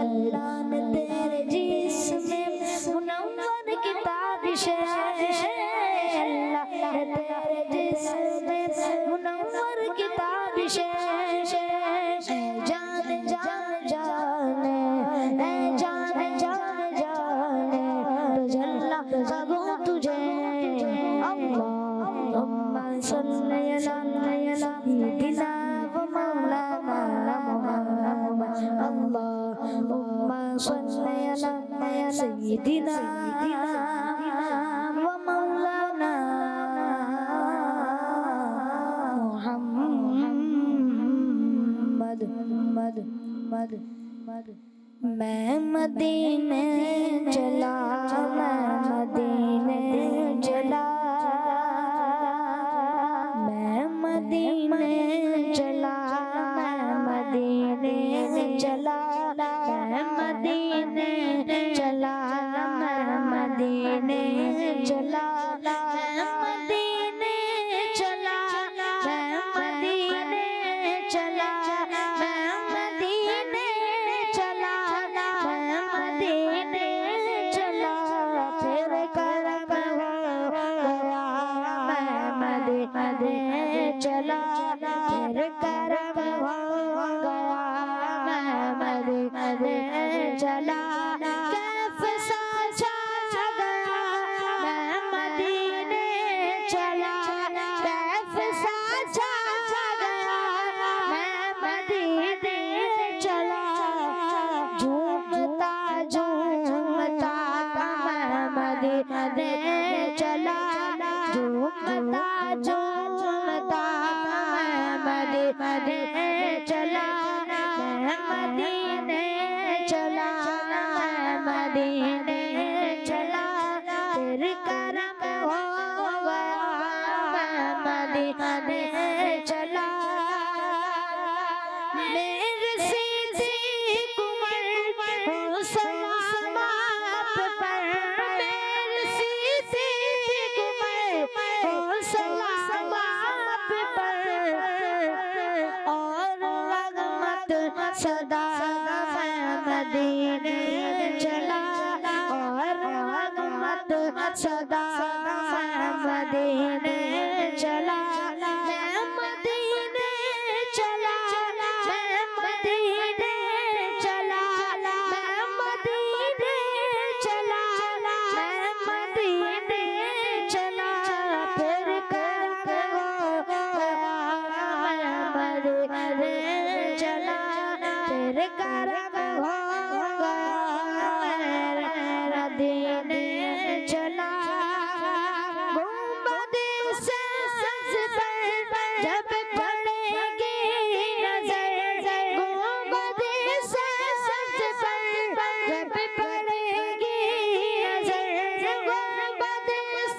اللہ نے تیرے جسم منور کی تابش ہے، اللہ نے تیرے جسم منور کی تابش ہے، جان جان جانے اے جان جان جانے تجلا سگوں تجھے اللہم صلی علی سیدنا و مولانا محمد اللہم صلی علی سیدنا و مولانا محمد میں مدینے چلا میں مدینے چلا میں مدینے چلا میں مدینے چلا میں مدینے چلا میں مدینے چلا میں مدینے چلا میں مدینے چلا میں مدینے چلا میں مدینے چلا پھر کرم ہو گیا میں مدینے چلا پھر کرم ہو گیا میں مدینے چلا کیف سا چھا گیا میں مدینے چلا کیف سا چھا گیا میں مدینے چلا جھومتا جھومتا میں مدینے چلا جھومتا جھومتا میں مدینے چلا میں مدینے چلا میں مدینے چلا پھر کرم ہو گیا میں مدینے چلا میرے صدیق عمر ہو سلام آپ پر میرے صدیق عمر ہو سلام آپ پر اور رحمت صدا میں مدینے چلا اور رحمت صدا میں مدینے چلا میں مدینے چلا میں مدینے چلا میں مدینے چلا میں مدینے چلا پھر کرم ہو گیا میں مدینے چلا پھر کرم ہو گیا میں مدینے چلا گنبد سبز پر جب پڑے گی نظر گنبد سبز پر جب پڑے گی نظر گنبد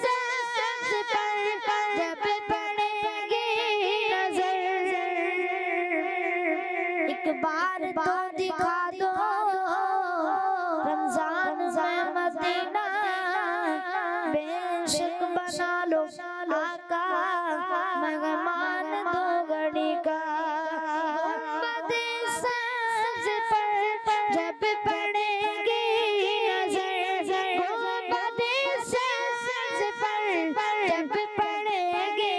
سبز پر جب پڑے گی نظر ایک بار تو دکھا دو رمضان میں مدینہ بے شک بنا لو آقا مہمان دو گھڑی کا گنبد سبز پر جب پڑے گی نظر گنبد سبز پر جب پڑے گی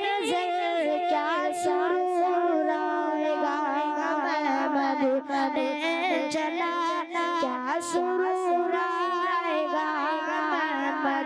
نظر کیا سرور آئے گا میں مدینے چلا کیا سرور آئے گا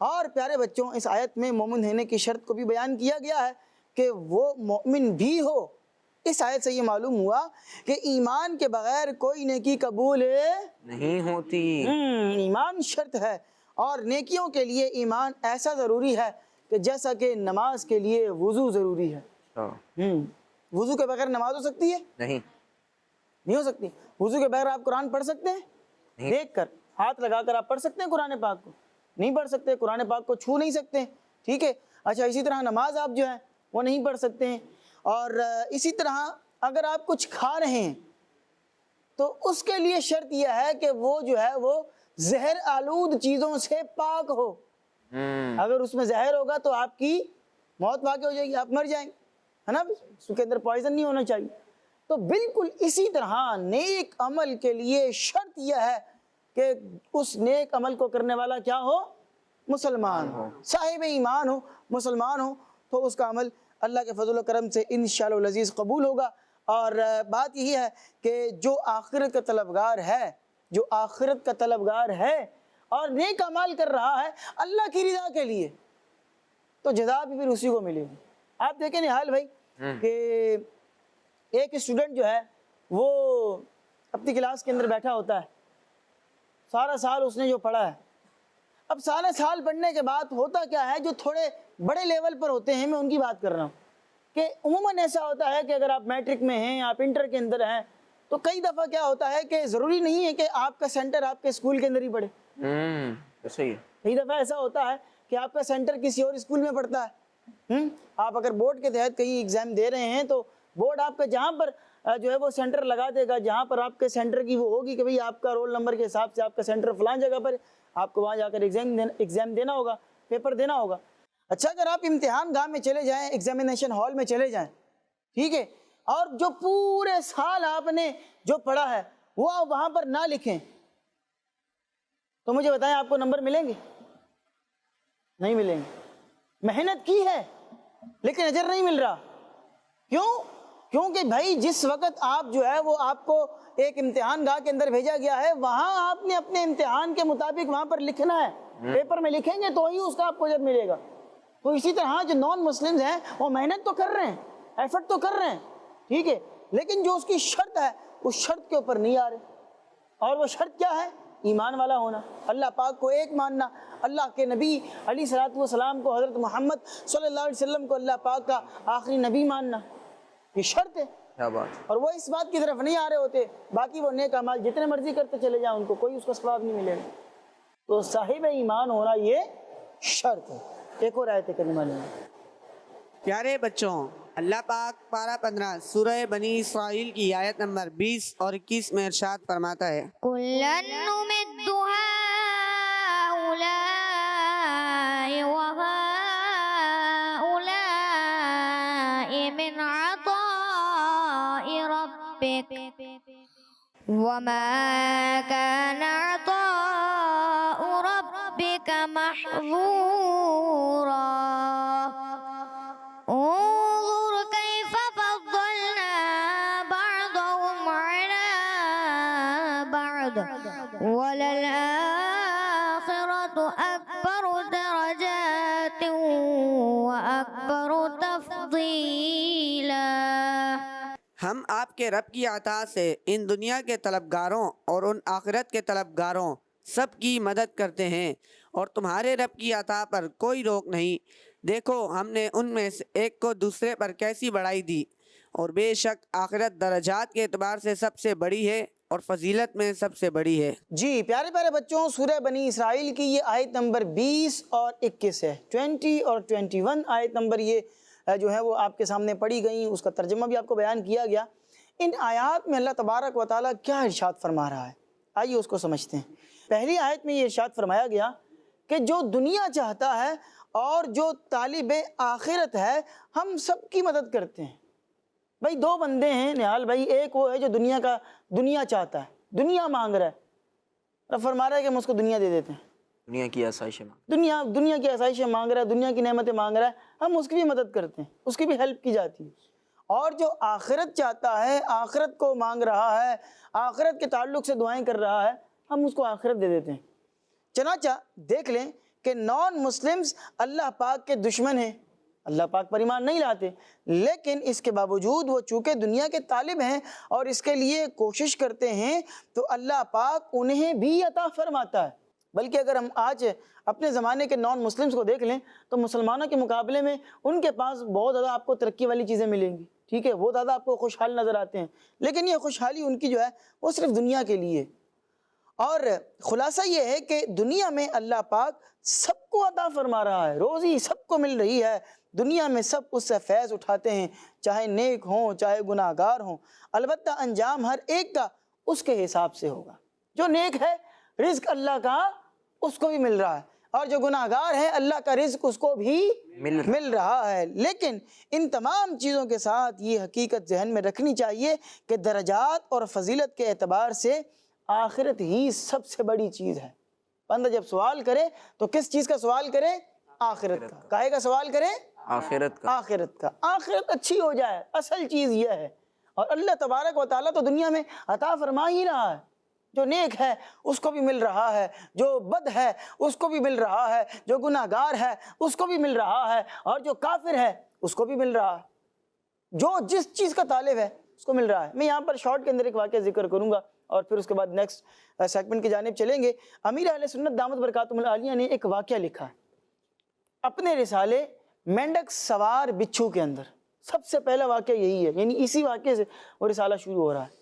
اور پیارے بچوں اس آیت میں مومن ہونے کی شرط کو بھی بیان کیا گیا ہے کہ وہ مومن بھی ہو۔ اس آیت سے یہ معلوم ہوا کہ ایمان کے بغیر کوئی نیکی قبول نہیں ہوتی۔ ایمان شرط ہے، اور نیکیوں کے لیے ایمان ایسا ضروری ہے کہ جیسا کہ نماز کے لیے وضو ضروری ہے۔ وضو کے بغیر نماز ہو سکتی ہے؟ نہیں ہو سکتی۔ وضو کے بغیر آپ قرآن پڑھ سکتے ہیں؟ دیکھ کر ہاتھ لگا کر آپ پڑھ سکتے ہیں قرآن پاک کو؟ نہیں پڑھ سکتے، قرآن پاک کو چھو نہیں سکتے، ٹھیک ہے۔ اچھا اسی طرح نماز آپ جو ہے وہ نہیں پڑھ سکتے ہیں، اور اسی طرح اگر آپ کچھ کھا رہے ہیں تو اس کے لیے شرط یہ ہے کہ وہ جو ہے وہ زہر آلود چیزوں سے پاک ہو۔ اگر اس میں زہر ہوگا تو آپ کی موت واقع ہو جائے گی، آپ مر جائیں گے، ہے نا، اس کے اندر پوائزن نہیں ہونا چاہیے۔ تو بالکل اسی طرح نیک عمل کے لیے شرط یہ ہے کہ اس نیک عمل کو کرنے والا کیا ہو؟ مسلمان ہو، صاحب ایمان ہو، مسلمان ہو، تو اس کا عمل اللہ کے فضل و کرم سے انشاءاللہ العزیز قبول ہوگا۔ اور بات یہی ہے کہ جو آخرت کا طلبگار ہے، جو آخرت کا طلبگار ہے اور نیک عمل کر رہا ہے اللہ کی رضا کے لیے، تو جزا بھی پھر اسی کو ملے گی۔ آپ دیکھیں نہال بھائی کہ ایک اسٹوڈنٹ جو ہے وہ اپنی کلاس کے اندر بیٹھا ہوتا ہے، سارا سال اس نے جو پڑھا ہے، اب سارا سال پڑھنے کے بعد ہوتا کیا ہے، جو تھوڑے بڑے لیول پر ہوتے ہیں، میں ان کی بات کر رہا ہوں کہ عموماً ایسا ہوتا ہے کہ اگر آپ میٹرک میں ہیں، آپ انٹر کے اندر ہیں، تو کئی دفعہ کیا ہوتا ہے کہ ضروری نہیں ہے کہ آپ کا سینٹر آپ کے اسکول کے اندر ہی پڑے۔ کئی دفعہ ایسا ہوتا ہے کہ آپ کا سینٹر کسی اور اسکول میں پڑتا ہے۔ آپ اگر بورڈ کے تحت کہیں ایگزام دے رہے ہیں تو بورڈ آپ کا جہاں پر جو ہے وہ سینٹر لگا دے گا، جہاں پر آپ کے سینٹر کی وہ ہوگی کہ بھئی آپ کا رول نمبر کے حساب سے آپ کا سینٹر فلان جگہ پر، آپ کو وہاں جا کر ایگزام دینا ہوگا، پیپر دینا ہوگا۔ اچھا اگر آپ امتحان گاہ میں چلے جائیں، ایگزامینیشن ہال میں چلے جائیں، ٹھیک ہے، اور جو پورے سال آپ نے جو پڑھا ہے وہ آپ وہاں پر نہ لکھیں، تو مجھے بتائیں آپ کو نمبر ملیں گے؟ نہیں ملیں گے۔ محنت کی ہے لیکن اجر نہیں مل رہا، کیوں؟ کیونکہ بھائی جس وقت آپ جو ہے وہ آپ کو ایک امتحان گاہ کے اندر بھیجا گیا ہے، وہاں آپ نے اپنے امتحان کے مطابق وہاں پر لکھنا ہے، پیپر میں لکھیں گے تو ہی اس کا آپ کو اجر ملے گا۔ تو اسی طرح جو نان مسلمز ہیں وہ محنت تو کر رہے ہیں، ایفرٹ تو کر رہے ہیں، ٹھیک ہے، لیکن جو اس کی شرط ہے اس شرط کے اوپر نہیں آ رہے، اور وہ شرط کیا ہے؟ ایمان والا ہونا، اللہ پاک کو ایک ماننا، اللہ کے نبی علیہ الصلوۃ والسلام کو، حضرت محمد صلی اللہ علیہ وسلم کو اللہ پاک کا آخری نبی ماننا، یہ شرط ہے۔ کیا بات۔ اور وہ اس بات کی طرف نہیں آ رہے ہوتے، باقی وہ نیک اعمال جتنے مرضی کرتے چلے جائیں، ان کو کوئی اس کا ثواب نہیں ملے گا۔ تو صاحب ایمان ہونا یہ شرط ہے۔ ایک اور آیت کریمہ لیں۔ پیارے بچوں، اللہ پاک پارہ 15 سورہ بنی اسرائیل کی آیت نمبر 20 اور 21 میں ارشاد فرماتا ہے، كُلًّا نُمِدُّ هَٰؤُلَاءِ وَهَٰؤُلَاءِ مِنْ عَطَاءِ رَبِّكَ وَمَا كَانَ عَطَاءُ رَبِّكَ مَحْظُورًا انظر كيف فضلنا بعضهم على بعض وللآخرة أكبر درجات وأكبر تفضيلا۔ ہم آپ کے رب کی عطا سے ان دنیا کے طلبگاروں اور ان آخرت کے طلبگاروں سب کی مدد کرتے ہیں، اور تمہارے رب کی عطا پر کوئی روک نہیں۔ دیکھو ہم نے ان میں سے ایک کو دوسرے پر کیسی بڑائی دی، اور بے شک آخرت درجات کے اعتبار سے سب سے بڑی ہے اور فضیلت میں سب سے بڑی ہے۔ جی پیارے پیارے بچوں، سورہ بنی اسرائیل کی یہ آیت نمبر 20 اور 21 ہے، 20 اور 21 آیت نمبر یہ جو ہے وہ آپ کے سامنے پڑھی گئیں، اس کا ترجمہ بھی آپ کو بیان کیا گیا۔ ان آیات میں اللہ تبارک و تعالیٰ کیا ارشاد فرما رہا ہے، آئیے اس کو سمجھتے ہیں۔ پہلی آیت میں یہ ارشاد فرمایا گیا کہ جو دنیا چاہتا ہے اور جو طالب آخرت ہے، ہم سب کی مدد کرتے ہیں۔ بھائی دو بندے ہیں نہال بھائی، ایک وہ ہے جو دنیا چاہتا ہے، دنیا مانگ رہا ہے، رب فرما رہا ہے کہ ہم اس کو دنیا دے دیتے ہیں، دنیا کی آسائشیں مانگ، دنیا کی آسائشیں مانگ رہا ہے، دنیا کی نعمتیں مانگ رہا ہے، ہم اس کی بھی مدد کرتے ہیں، اس کی بھی ہیلپ کی جاتی ہے۔ اور جو آخرت چاہتا ہے، آخرت کو مانگ رہا ہے، آخرت کے تعلق سے دعائیں کر رہا ہے، ہم اس کو آخرت دے دیتے ہیں۔ چنانچہ دیکھ لیں کہ نان مسلمز اللہ پاک کے دشمن ہیں، اللہ پاک پر ایمان نہیں لاتے، لیکن اس کے باوجود وہ چونکہ دنیا کے طالب ہیں اور اس کے لیے کوشش کرتے ہیں تو اللہ پاک انہیں بھی عطا فرماتا ہے۔ بلکہ اگر ہم آج اپنے زمانے کے نان مسلمز کو دیکھ لیں تو مسلمانوں کے مقابلے میں ان کے پاس بہت زیادہ آپ کو ترقی والی چیزیں ملیں گی، ٹھیک ہے، وہ زیادہ آپ کو خوشحال نظر آتے ہیں، لیکن یہ خوشحالی ان کی جو ہے وہ صرف دنیا کے لیے۔ اور خلاصہ یہ ہے کہ دنیا میں اللہ پاک سب کو عطا فرما رہا ہے، روزی سب کو مل رہی ہے، دنیا میں سب اس سے فیض اٹھاتے ہیں، چاہے نیک ہوں چاہے گناہ گار ہوں، البتہ انجام ہر ایک کا اس کے حساب سے ہوگا۔ جو نیک ہے رزق اللہ کا اس کو بھی مل رہا ہے، اور جو گناہ گار ہے اللہ کا رزق اس کو بھی مل رہا ہے۔ لیکن ان تمام چیزوں کے ساتھ یہ حقیقت ذہن میں رکھنی چاہیے کہ درجات اور فضیلت کے اعتبار سے آخرت ہی سب سے بڑی چیز ہے۔ بندہ جب سوال کرے تو کس چیز کا سوال کرے؟ آخرت کا۔ کاہے کا سوال کرے؟ آخرت کا۔ آخرت کا۔ آخرت اچھی ہو جائے، اصل چیز یہ ہے، اور اللہ تبارک و تعالیٰ تو دنیا میں عطا فرما ہی رہا ہے۔ جو نیک ہے اس کو بھی مل رہا ہے، جو بد ہے اس کو بھی مل رہا ہے، جو گناہ گار ہے اس کو بھی مل رہا ہے، اور جو کافر ہے اس کو بھی مل رہا ہے، جو جس چیز کا طالب ہے اس کو مل رہا ہے۔ میں یہاں پر شارٹ کے اندر ایک واقعہ ذکر کروں گا اور پھر اس کے بعد نیکسٹ سیگمنٹ کی جانب چلیں گے۔ امیر اہل سنت دامت برکاتہم العالیہ نے ایک واقعہ لکھا ہے اپنے رسالے مینڈک سوار بچھو کے اندر۔ سب سے پہلا واقعہ یہی ہے، یعنی اسی واقعے سے وہ رسالہ شروع ہو رہا ہے۔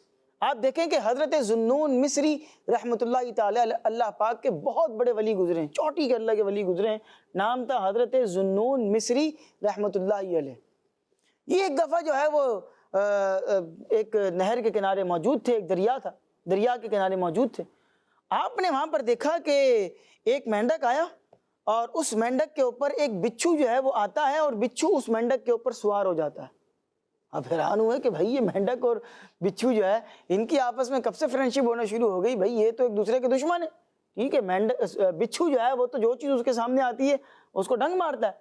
آپ دیکھیں کہ حضرت ذوالنون مصری رحمۃ اللہ تعالی اللہ پاک کے بہت بڑے ولی گزرے ہیں، چوٹی کے اللہ کے ولی گزرے ہیں، نام تھا حضرت ذوالنون مصری رحمۃ اللہ علیہ۔ یہ ایک دفعہ جو ہے وہ ایک نہر کے کنارے موجود تھے، ایک دریا تھا، دریا کے کنارے موجود تھے۔ آپ نے وہاں پر دیکھا کہ ایک مینڈک آیا اور اس مینڈک کے اوپر ایک بچھو جو ہے وہ آتا ہے، اور بچھو اس مینڈک کے اوپر سوار ہو جاتا ہے۔ اب حیران ہوئے کہ بھائی یہ مینڈک اور بچھو جو ہے ان کی آپس میں کب سے فرینڈشپ ہونا شروع ہو گئی، بھائی یہ تو ایک دوسرے کے دشمن ہیں، ٹھیک ہے۔ بچھو جو ہے وہ تو جو چیز اس کے سامنے آتی ہے اس کو ڈنگ مارتا ہے۔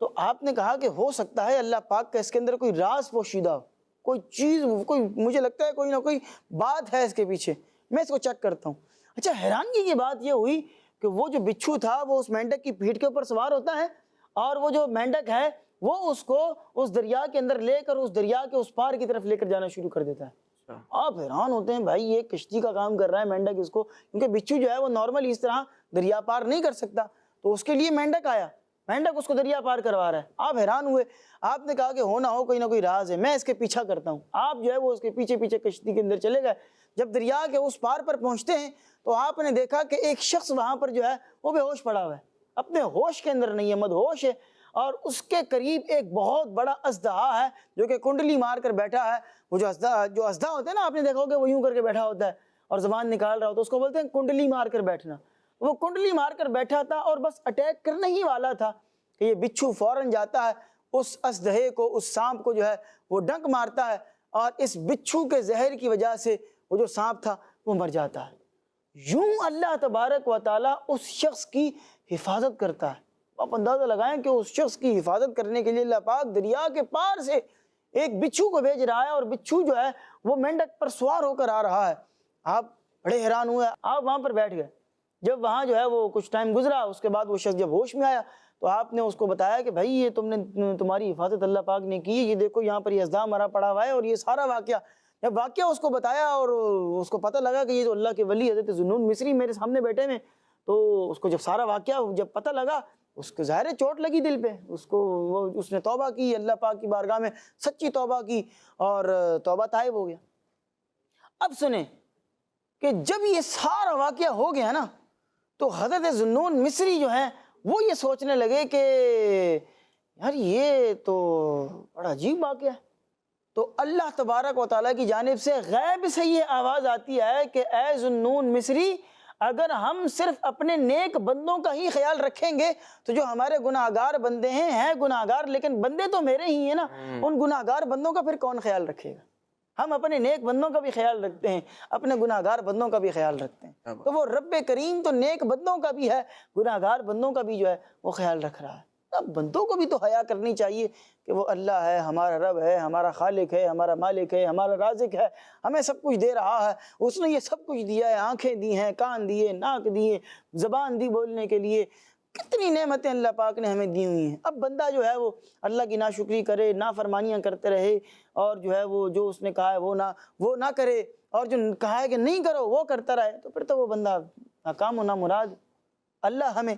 تو آپ نے کہا کہ ہو سکتا ہے اللہ پاک کا اس کے اندر کوئی راز پوشیدہ ہو، کوئی چیز، کوئی مجھے لگتا ہے کوئی نہ کوئی بات ہے اس کے پیچھے، میں اس کو چیک کرتا ہوں۔ اچھا، حیرانگی کی بات یہ ہوئی کہ وہ جو بچھو تھا وہ اس مینڈک کی پیٹھ کے اوپر سوار ہوتا ہے، اور وہ جو مینڈک ہے وہ اس کو اس دریا کے اندر لے کر اس دریا کے اس پار کی طرف لے کر جانا شروع کر دیتا ہے۔ آپ حیران ہوتے ہیں بھائی یہ کشتی کا کام کر رہا ہے مینڈک اس کو، کیونکہ بچھو جو ہے وہ نارمل اس طرح دریا پار نہیں کر سکتا، تو اس کے لیے مینڈک آیا، مینڈک اس کو دریا پار کروا رہا ہے۔ آپ حیران ہوئے، آپ نے کہا کہ ہو نہ ہو کوئی نہ کوئی راز ہے، میں اس کے پیچھا کرتا ہوں۔ آپ جو ہے وہ اس کے پیچھے پیچھے کشتی کے اندر چلے گئے۔ جب دریا کے اس پار پر پہنچتے ہیں تو آپ نے دیکھا کہ ایک شخص وہاں پر جو ہے وہ بے ہوش پڑا ہوا ہے، اپنے ہوش کے اندر نہیں ہے، مدہوش ہے، اور اس کے قریب ایک بہت بڑا اژدہا ہے جو کہ کنڈلی مار کر بیٹھا ہے۔ وہ جو اژدہا ہوتا ہے نا، آپ نے دیکھا ہوگا وہ یوں کر کے بیٹھا ہوتا ہے اور زبان نکال رہا ہوتا ہے، اس کو بولتے ہیں کنڈلی مار کر بیٹھنا۔ وہ کنڈلی مار کر بیٹھا تھا اور بس اٹیک کرنے ہی والا تھا کہ یہ بچھو فوراً جاتا ہے اس اژدہے کو، اس سانپ کو جو ہے وہ ڈنک مارتا ہے، اور اس بچھو کے زہر کی وجہ سے وہ جو سانپ تھا وہ مر جاتا ہے۔ یوں اللہ تبارک و تعالیٰ اس شخص کی حفاظت کرتا ہے۔ آپ اندازہ لگائیں کہ اس شخص کی حفاظت کرنے کے لیے اللہ پاک دریا کے پار سے ایک بچھو کو بھیج رہا ہے، اور بچھو جو ہے وہ مینڈک پر سوار ہو کر آ رہا ہے۔ آپ بڑے حیران ہوئے، آپ وہاں پر بیٹھ گئے۔ جب وہاں جو ہے وہ کچھ ٹائم گزرا، اس کے بعد وہ شخص جب ہوش میں آیا تو آپ نے اس کو بتایا کہ بھائی یہ تمہاری حفاظت اللہ پاک نے کی ہے، یہ دیکھو یہاں پر یہ اژدہا مرا پڑا ہوا ہے، اور یہ سارا واقعہ۔ جب واقعہ اس کو بتایا اور اس کو پتہ لگا کہ یہ تو اللہ کے ولی حضرت ذوالنون مصری میرے سامنے بیٹھے ہیں، تو اس کو جب سارا واقعہ جب پتہ لگا، اس کو ظاہر چوٹ لگی دل پہ، اس نے توبہ کی، اللہ پاک کی بارگاہ میں سچی توبہ کی اور توبہ تائب ہو گیا۔ اب سنیں کہ جب یہ سارا واقعہ ہو گیا نا، تو حضرت ذوالنون مصری جو ہیں وہ یہ سوچنے لگے کہ یار یہ تو بڑا عجیب واقعہ ہے۔ تو اللہ تبارک و تعالیٰ کی جانب سے غیب سے یہ آواز آتی ہے کہ اے ذوالنون مصری، اگر ہم صرف اپنے نیک بندوں کا ہی خیال رکھیں گے تو جو ہمارے گناہ گار بندے ہیں گناہ گار، لیکن بندے تو میرے ہی ہیں نا، ان گناہ گار بندوں کا پھر کون خیال رکھے گا؟ ہم اپنے نیک بندوں کا بھی خیال رکھتے ہیں، اپنے گناہ گار بندوں کا بھی خیال رکھتے ہیں۔ تو وہ رب کریم تو نیک بندوں کا بھی ہے، گناہ گار بندوں کا بھی جو ہے وہ خیال رکھ رہا ہے۔ اب بندوں کو بھی تو حیا کرنی چاہیے کہ وہ اللہ ہے، ہمارا رب ہے، ہمارا خالق ہے، ہمارا مالک ہے، ہمارا رازق ہے، ہمیں سب کچھ دے رہا ہے، اس نے یہ سب کچھ دیا ہے، آنکھیں دی ہیں، کان دیے، ناک دیے، زبان دی بولنے کے لیے، کتنی نعمتیں اللہ پاک نے ہمیں دی ہوئی ہیں. اب بندہ جو ہے وہ اللہ کی ناشکری کرے، نافرمانیاں کرتے رہے، اور جو ہے وہ جو اس نے کہا ہے وہ نہ کرے، اور جو کہا ہے کہ نہیں کرو وہ کرتا رہے، تو پھر تو وہ بندہ ناکام و نامراد. اللہ ہمیں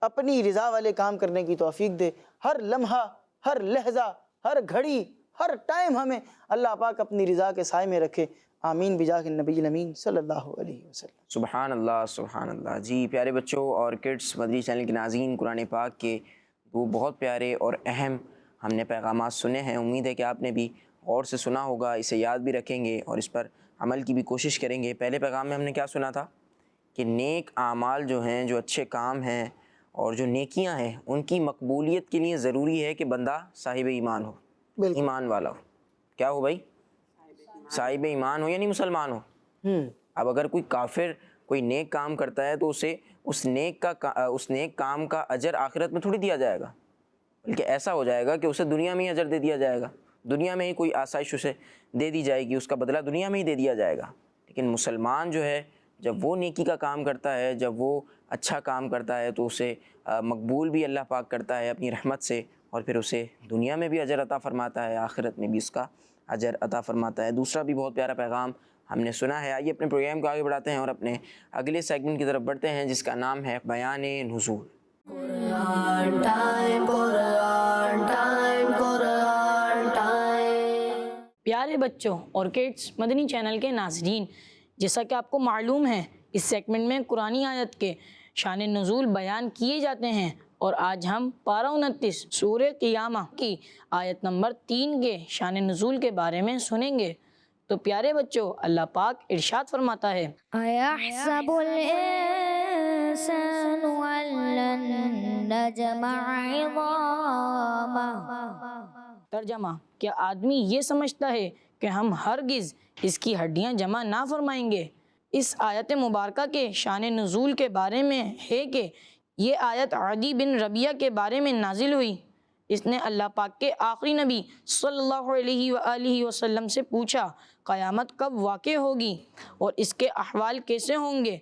اپنی رضا والے کام کرنے کی توفیق دے. ہر لمحہ، ہر لحظہ، ہر گھڑی، ہر ٹائم ہمیں اللہ پاک اپنی رضا کے سائے میں رکھے. آمین بجاہ النبی الامین صلی اللہ علیہ وسلم. سبحان اللہ سبحان اللہ. جی پیارے بچوں اور کڈس مدنی چینل کے ناظرین، قرآن پاک کے وہ بہت پیارے اور اہم ہم نے پیغامات سنے ہیں. امید ہے کہ آپ نے بھی غور سے سنا ہوگا، اسے یاد بھی رکھیں گے اور اس پر عمل کی بھی کوشش کریں گے. پہلے پیغام میں ہم نے کیا سنا تھا کہ نیک اعمال جو ہیں، جو اچھے کام ہیں اور جو نیکیاں ہیں، ان کی مقبولیت کے لیے ضروری ہے کہ بندہ صاحب ایمان ہو، ایمان والا ہو. کیا ہو بھائی؟ صاحب ایمان ہو، یعنی مسلمان ہو. اب اگر کوئی کافر کوئی نیک کام کرتا ہے تو اسے اس نیک کام کا اجر آخرت میں تھوڑی دیا جائے گا، بلکہ ایسا ہو جائے گا کہ اسے دنیا میں ہی اجر دے دیا جائے گا، دنیا میں ہی کوئی آسائش اسے دے دی جائے گی، اس کا بدلہ دنیا میں ہی دے دیا جائے گا. لیکن مسلمان جو ہے جب وہ نیکی کا کام کرتا ہے، جب وہ اچھا کام کرتا ہے تو اسے مقبول بھی اللہ پاک کرتا ہے اپنی رحمت سے، اور پھر اسے دنیا میں بھی اجر عطا فرماتا ہے، آخرت میں بھی اس کا اجر عطا فرماتا ہے. دوسرا بھی بہت پیارا پیغام ہم نے سنا ہے. آئیے اپنے پروگرام کو آگے بڑھاتے ہیں اور اپنے اگلے سیگمنٹ کی طرف بڑھتے ہیں جس کا نام ہے بیان نزول. پیارے بچوں اور کڈس مدنی چینل کے ناظرین، جیسا کہ آپ کو معلوم ہے اس سیگمنٹ میں قرآنی آیت کے شان نزول بیان کیے جاتے ہیں، اور آج ہم پارہ 29 سورہ قیامہ کی آیت نمبر 3 کے شان نزول کے بارے میں سنیں گے. تو پیارے بچوں، اللہ پاک ارشاد فرماتا ہے أيحسب الإنسان أن لن نجمع عظامه. ترجمہ: کیا آدمی یہ سمجھتا ہے کہ ہم ہرگز اس کی ہڈیاں جمع نہ فرمائیں گے؟ اس آیت مبارکہ کے شان نزول کے بارے میں ہے کہ یہ آیت عدی بن ربیعہ کے بارے میں نازل ہوئی. اس نے اللہ پاک کے آخری نبی صلی اللہ علیہ وآلہ وسلم سے پوچھا قیامت کب واقع ہوگی اور اس کے احوال کیسے ہوں گے.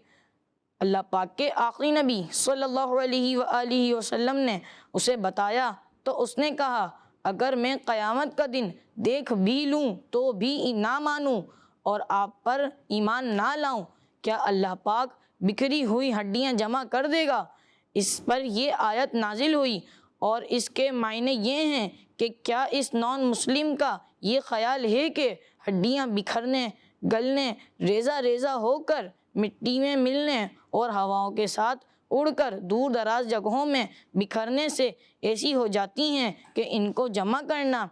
اللہ پاک کے آخری نبی صلی اللہ علیہ وآلہ وسلم نے اسے بتایا تو اس نے کہا اگر میں قیامت کا دن دیکھ بھی لوں تو بھی نہ مانوں اور آپ پر ایمان نہ لاؤں، کیا اللہ پاک بکھری ہوئی ہڈیاں جمع کر دے گا؟ اس پر یہ آیت نازل ہوئی اور اس کے معنی یہ ہیں کہ کیا اس نان مسلم کا یہ خیال ہے کہ ہڈیاں بکھرنے، گلنے، ریزہ ریزہ ہو کر مٹی میں ملنے اور ہواؤں کے ساتھ اڑ کر دور دراز جگہوں میں بکھرنے سے ایسی ہو جاتی ہیں کہ ان کو جمع کرنا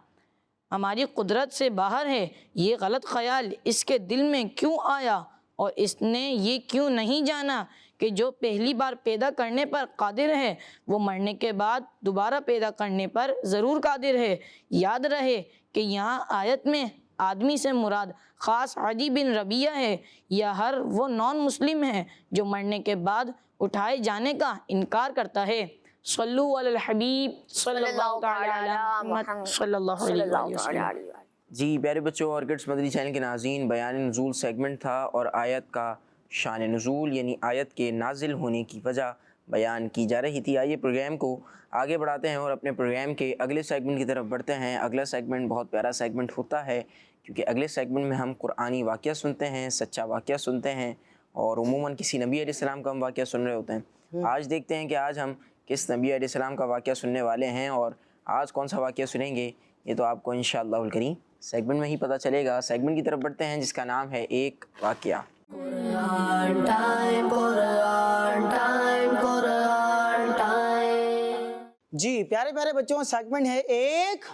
ہماری قدرت سے باہر ہے؟ یہ غلط خیال اس کے دل میں کیوں آیا اور اس نے یہ کیوں نہیں جانا کہ جو پہلی بار پیدا کرنے پر قادر ہے وہ مرنے کے بعد دوبارہ پیدا کرنے پر ضرور قادر ہے؟ یاد رہے کہ یہاں آیت میں آدمی سے مراد خاص عدی بن ربیعہ ہے یا ہر وہ نان مسلم ہے جو مرنے کے بعد اٹھائے جانے کا انکار کرتا ہے. صلو علی الحبیب صلی اللہ تعالی علی محمد صلی اللہ علیہ وسلم. جی پیارے بچوں اور کڈس مدنی چینل کے ناظرین، بیان نزول سیگمنٹ تھا اور آیت کا شان نزول یعنی آیت کے نازل ہونے کی وجہ بیان کی جا رہی تھی. آئیے پروگرام کو آگے بڑھاتے ہیں اور اپنے پروگرام کے اگلے سیگمنٹ کی طرف بڑھتے ہیں. اگلا سیگمنٹ بہت پیارا سیگمنٹ ہوتا ہے کیونکہ اگلے سیگمنٹ میں ہم قرآنی واقعہ سنتے ہیں، سچا واقعہ سنتے ہیں اور عموماً کسی نبی علیہ السلام کا ہم واقعہ سن رہے ہوتے ہیں. آج دیکھتے ہیں کہ آج ہم کس نبی علیہ السلام کا واقعہ سننے والے ہیں اور آج کون سا واقعہ سنیں گے یہ تو آپ کو انشاءاللہ الکریم سیگمنٹ میں ہی پتہ چلے گا. سیگمنٹ کی طرف بڑھتے ہیں جس کا نام ہے ایک واقعہ. جی پیارے پیارے بچوں، سیگمنٹ ہے ایک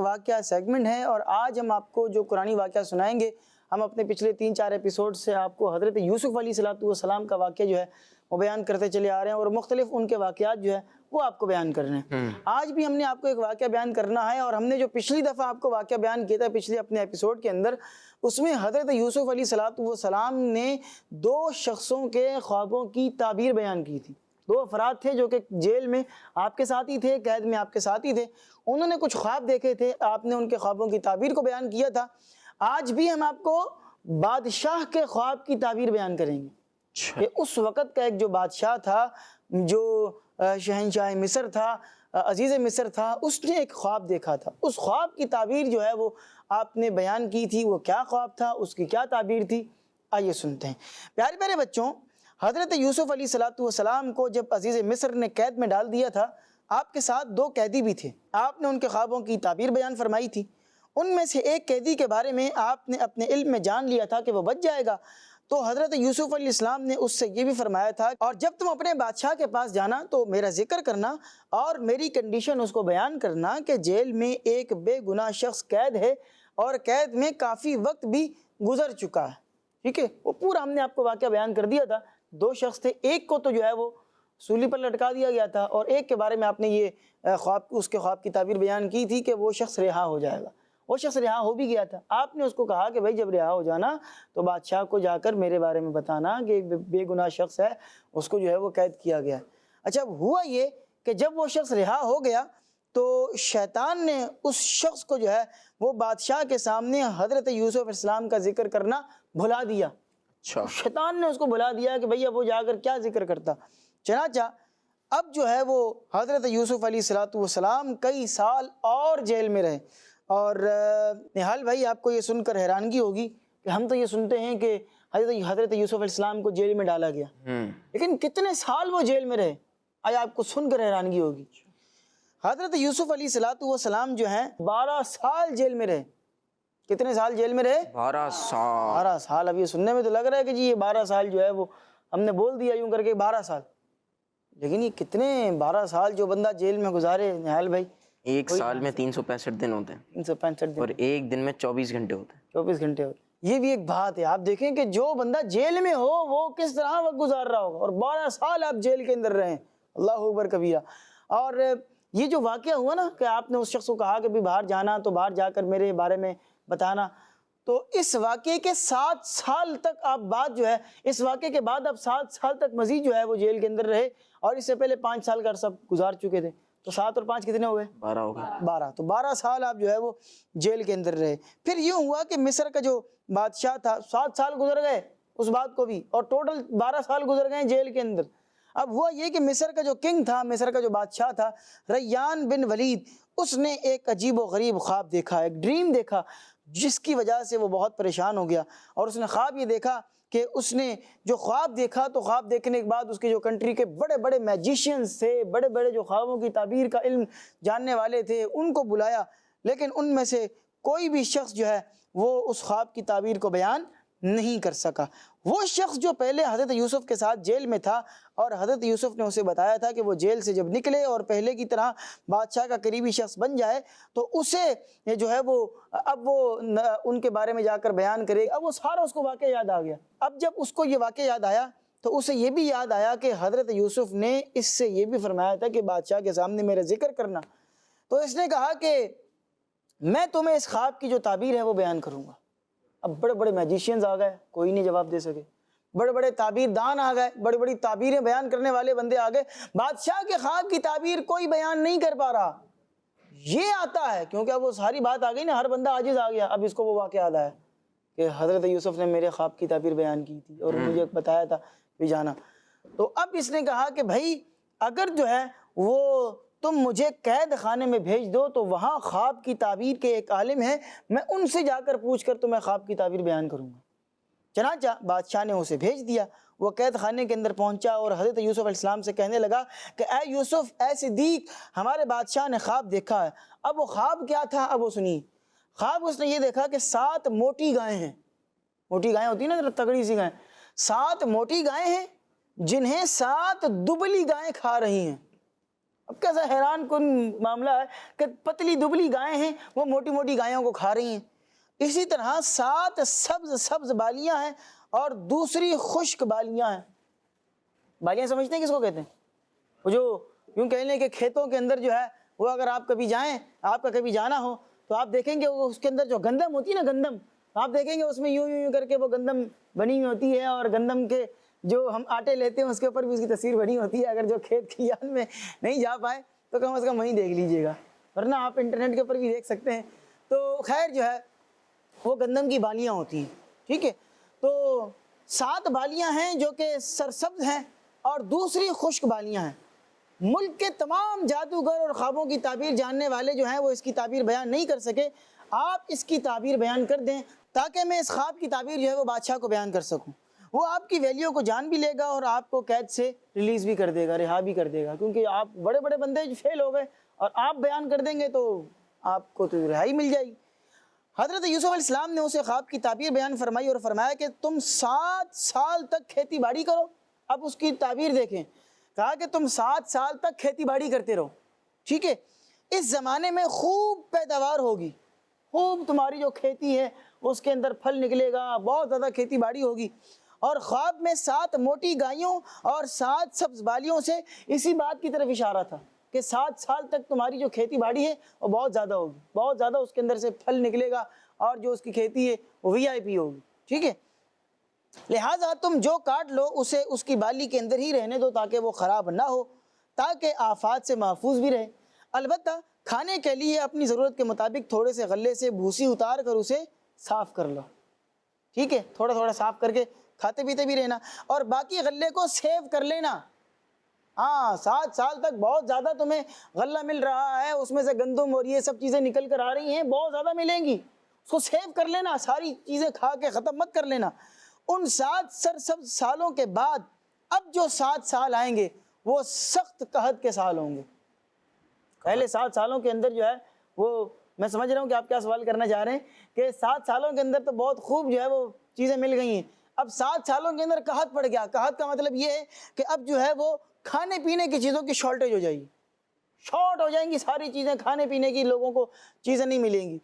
واقعہ سیگمنٹ ہے، اور آج ہم آپ کو جو قرآنی واقعہ سنائیں گے، ہم اپنے پچھلے 3-4 ایپیسوڈ سے آپ کو حضرت یوسف علیہ السلام کا واقعہ جو ہے وہ بیان کرتے چلے آ رہے ہیں اور مختلف ان کے واقعات جو ہے وہ آپ کو بیان کرنے ہیں. آج بھی ہم نے آپ کو ایک واقعہ بیان کرنا ہے، اور ہم نے جو پچھلی دفعہ آپ کو واقعہ بیان کیا تھا پچھلے اپنے ایپیسوڈ کے اندر، اس میں حضرت یوسف علیہ السلام نے 2 شخصوں کے خوابوں کی تعبیر بیان کی تھی. 2 افراد تھے جو کہ جیل میں آپ کے ساتھ ہی تھے، قید میں آپ کے ساتھ ہی تھے. انہوں نے کچھ خواب دیکھے تھے، آپ نے ان کے خوابوں کی تعبیر کو بیان کیا تھا. آج بھی ہم آپ کو بادشاہ کے خواب کی تعبیر بیان کریں گے. کہ اس وقت کا ایک جو بادشاہ تھا، جو شہنشاہ مصر تھا، عزیز مصر تھا، اس نے ایک خواب دیکھا تھا. اس خواب کی تعبیر جو ہے وہ آپ نے بیان کی تھی. وہ کیا خواب تھا، اس کی کیا تعبیر تھی، آئیے سنتے ہیں. پیارے پیارے بچوں، حضرت یوسف علیہ السلام کو جب عزیز مصر نے قید میں ڈال دیا تھا، آپ کے ساتھ 2 قیدی بھی تھے. آپ نے ان کے خوابوں کی تعبیر بیان فرمائی تھی. ان میں سے ایک قیدی کے بارے میں آپ نے اپنے علم میں جان لیا تھا کہ وہ بچ جائے گا. تو حضرت یوسف علیہ السلام نے اس سے یہ بھی فرمایا تھا، اور جب تم اپنے بادشاہ کے پاس جانا تو میرا ذکر کرنا اور میری کنڈیشن اس کو بیان کرنا کہ جیل میں ایک بے گناہ شخص قید ہے اور قید میں کافی وقت بھی گزر چکا ہے. ٹھیک ہے، وہ پورا ہم نے آپ کو واقعہ بیان کر دیا تھا. 2 شخص تھے، ایک کو تو جو ہے وہ سولی پر لٹکا دیا گیا تھا، اور ایک کے بارے میں آپ نے یہ اس کے خواب کی تعبیر بیان کی تھی کہ وہ شخص رہا ہو جائے گا. وہ شخص رہا ہو بھی گیا تھا. آپ نے اس کو کہا کہ بھائی جب رہا ہو جانا تو بادشاہ کو جا کر میرے بارے میں بتانا کہ ایک بے گناہ شخص ہے، اس کو جو ہے وہ قید کیا گیا ہے. اچھا، ہوا یہ کہ جب وہ شخص رہا ہو گیا تو شیطان نے اس شخص کو جو ہے وہ بادشاہ کے سامنے حضرت یوسف علیہ السلام کا ذکر کرنا بھلا دیا. اچھا، شیطان نے اس کو بھلا دیا کہ بھئی اب وہ جا کر کیا ذکر کرتا. چنانچہ اب جو ہے وہ حضرت یوسف علیہ السلام کئی سال اور جیل میں رہے. اور نہال بھائی، آپ کو یہ سن کر حیرانگی ہوگی کہ ہم تو یہ سنتے ہیں کہ حضرت یوسف علیہ السلام کو جیل میں ڈالا گیا، لیکن کتنے سال وہ جیل میں رہے، آیا آپ کو سن کر حیرانگی ہوگی. حضرت یوسف علیہ السلام جو ہیں 12 سال جیل میں رہے. کتنے سال جیل میں رہے؟ 12 سال. 12 سال. اب یہ سننے میں تو لگ رہا ہے کہ جی یہ 12 سال جو ہے وہ ہم نے بول دیا یوں کر کے 12 سال، لیکن یہ کتنے 12 سال جو بندہ جیل میں گزارے نہال بھائی. 1 سال میں 365 دن ہوتے ہیں 365 دن اور ایک دن میں 24 گھنٹے ہوتے ہیں. 24 گھنٹے ہوتے. یہ بھی ایک بات ہے. آپ دیکھیں کہ جو بندہ جیل میں ہو وہ کس طرح وقت گزار رہا ہوگا، اور 12 سال آپ جیل کے اندر رہے. اللہ اکبر کبیرہ. اور یہ جو واقعہ ہوا نا کہ آپ نے اس شخص کو کہا کہ بھی باہر جانا تو باہر جا کر میرے بارے میں بتانا، تو اس واقعے کے 7 سال تک آپ بعد جو ہے، اس واقعے کے بعد آپ 7 سال تک مزید جو ہے وہ جیل کے اندر رہے، اور اس سے پہلے 5 سال کا عرصہ گزار چکے تھے. تو 7 اور 5 کتنے ہوئے؟ 12 ہو گئے. 12. تو 12 سال آپ جو ہے وہ جیل کے اندر رہے. پھر یوں ہوا کہ مصر کا جو بادشاہ تھا 7 سال گزر گئے اس بات کو بھی، اور ٹوٹل 12 سال گزر گئے جیل کے اندر. اب ہوا یہ کہ مصر کا جو کنگ تھا، مصر کا جو بادشاہ تھا ریان بن ولید، اس نے ایک عجیب و غریب خواب دیکھا، ایک ڈریم دیکھا، جس کی وجہ سے وہ بہت پریشان ہو گیا. اور اس نے خواب یہ دیکھا کہ اس نے جو خواب دیکھا تو خواب دیکھنے کے بعد اس کے جو کنٹری کے بڑے بڑے میجیشینز تھے، بڑے بڑے جو خوابوں کی تعبیر کا علم جاننے والے تھے، ان کو بلایا، لیکن ان میں سے کوئی بھی شخص جو ہے وہ اس خواب کی تعبیر کو بیان نہیں کر سکا. وہ شخص جو پہلے حضرت یوسف کے ساتھ جیل میں تھا، اور حضرت یوسف نے اسے بتایا تھا کہ وہ جیل سے جب نکلے اور پہلے کی طرح بادشاہ کا قریبی شخص بن جائے تو اسے جو ہے وہ اب وہ ان کے بارے میں جا کر بیان کرے. اب وہ سارا اس کو واقعہ یاد آ گیا. اب جب اس کو یہ واقعہ یاد آیا تو اسے یہ بھی یاد آیا کہ حضرت یوسف نے اس سے یہ بھی فرمایا تھا کہ بادشاہ کے سامنے میرا ذکر کرنا. تو اس نے کہا کہ میں تمہیں اس خواب کی جو تعبیر ہے وہ بیان کروں گا. اب بڑے بڑے میجیشینز آ گئے، کوئی نہیں جواب دے سکے. بڑے بڑے تعبیر دان آ گئے، بڑی بڑی تعبیریں بیان کرنے والے بندے آ گئے. بادشاہ کے خواب کی تعبیر کوئی بیان نہیں کر پا رہا. یہ آتا ہے کیونکہ اب وہ ساری بات آ گئی نا، ہر بندہ عاجز آ گیا. اب اس کو وہ واقعہ یاد آیا کہ حضرت یوسف نے میرے خواب کی تعبیر بیان کی تھی اور مجھے بتایا تھا بھی جانا. تو اب اس نے کہا کہ بھائی اگر جو ہے وہ تم مجھے قید خانے میں بھیج دو تو وہاں خواب کی تعبیر کے ایک عالم ہے، میں ان سے جا کر پوچھ کر تمہیں خواب کی تعبیر بیان کروں گا. چنانچہ بادشاہ نے اسے بھیج دیا. وہ قید خانے کے اندر پہنچا اور حضرت یوسف علیہ السلام سے کہنے لگا کہ اے یوسف، اے صدیق، ہمارے بادشاہ نے خواب دیکھا ہے. اب وہ خواب کیا تھا اب وہ سنیے. خواب اس نے یہ دیکھا کہ 7 موٹی گائیں ہیں. موٹی گائیں ہوتی ہیں نا، تگڑی سی گائیں. 7 موٹی گائیں ہیں جنہیں 7 دبلی گائیں کھا رہی ہیں. اب کیسا حیران کن معاملہ ہے کہ پتلی دبلی گائیں ہیں وہ موٹی موٹی گایوں کو کھا رہی ہیں. اسی طرح 7 سبز بالیاں ہیں اور دوسری خشک بالیاں ہیں. بالیاں سمجھتے ہیں کس کو کہتے ہیں؟ وہ جو یوں کہہ لیں کہ کھیتوں کے اندر جو ہے وہ اگر آپ کبھی جائیں، آپ کا کبھی جانا ہو تو آپ دیکھیں گے وہ اس کے اندر جو گندم ہوتی ہے نا، گندم آپ دیکھیں گے اس میں یوں یوں کر کے وہ گندم بنی ہوئی ہوتی ہے، اور گندم کے جو ہم آٹے لیتے ہیں اس کے اوپر بھی اس کی تصویر بنی ہوتی ہے. اگر جو کھیت کھلیان میں نہیں جا پائے تو کم از کم وہیں دیکھ لیجئے گا، ورنہ آپ انٹرنیٹ کے اوپر بھی دیکھ سکتے ہیں. تو خیر جو ہے وہ گندم کی بالیاں ہوتی ہیں. ٹھیک ہے، تو 7 بالیاں ہیں جو کہ سرسبز ہیں اور دوسری خشک بالیاں ہیں۔ ملک کے تمام جادوگر اور خوابوں کی تعبیر جاننے والے جو ہیں وہ اس کی تعبیر بیان نہیں کر سکے، آپ اس کی تعبیر بیان کر دیں تاکہ میں اس خواب کی تعبیر جو ہے وہ بادشاہ کو بیان کر سکوں۔ وہ آپ کی ویلیو کو جان بھی لے گا اور آپ کو قید سے ریلیز بھی کر دے گا، رہا بھی کر دے گا، کیونکہ آپ بڑے بڑے بندے فیل ہو گئے اور آپ بیان کر دیں گے تو آپ کو تو رہائی مل جائے گی۔ حضرت یوسف علیہ السلام نے اسے خواب کی تعبیر بیان فرمائی اور فرمایا کہ تم 7 سال تک کھیتی باڑی کرو۔ اب اس کی تعبیر دیکھیں، کہا کہ تم 7 سال تک کھیتی باڑی کرتے رہو، ٹھیک ہے، اس زمانے میں خوب پیداوار ہوگی، خوب تمہاری جو کھیتی ہے اس کے اندر پھل نکلے گا، بہت زیادہ کھیتی باڑی ہوگی۔ اور خواب میں 7 موٹی گائیوں اور 7 سبز بالیوں سے اسی بات کی طرف اشارہ تھا کہ 7 سال تک تمہاری جو کھیتی باڑی ہے وہ بہت زیادہ ہوگی، بہت زیادہ اس کے اندر سے پھل نکلے گا اور جو اس کی کھیتی ہے وہ VIP ہوگی، ٹھیک ہے۔ لہٰذا تم جو کاٹ لو اسے اس کی بالی کے اندر ہی رہنے دو تاکہ وہ خراب نہ ہو، تاکہ آفات سے محفوظ بھی رہے۔ البتہ کھانے کے لیے اپنی ضرورت کے مطابق تھوڑے سے غلے سے بھوسی اتار کر اسے صاف کر لو، ٹھیک ہے، تھوڑا تھوڑا صاف کر کے کھاتے پیتے بھی رہنا، اور باقی غلے کو سیو کر لینا۔ ہاں 7 سال تک بہت زیادہ تمہیں غلہ مل رہا ہے، اس میں سے گندم اور یہ سب چیزیں نکل کر آ رہی ہیں، بہت زیادہ ملیں گی، اس کو سیو کر لینا، ساری چیزیں کھا کے ختم مت کر لینا۔ ان 7 سرسبز سالوں کے بعد اب جو 7 سال آئیں گے وہ سخت قحط کے سال ہوں گے۔ پہلے 7 سالوں کے اندر جو ہے وہ، میں سمجھ رہا ہوں کہ آپ کیا سوال کرنا چاہ رہے ہیں کہ 7 سالوں کے اندر تو بہت خوب جو ہے وہ چیزیں مل گئی ہیں، اب 7 سالوں کے اندر قحط پڑ گیا۔ قحط کا مطلب یہ ہے کہ اب جو ہے وہ کھانے پینے کی چیزوں کی شارٹیج ہو جائے گی، شارٹ ہو جائیں گی ساری چیزیں، کھانے پینے کی لوگوں کو چیزیں نہیں ملیں گی۔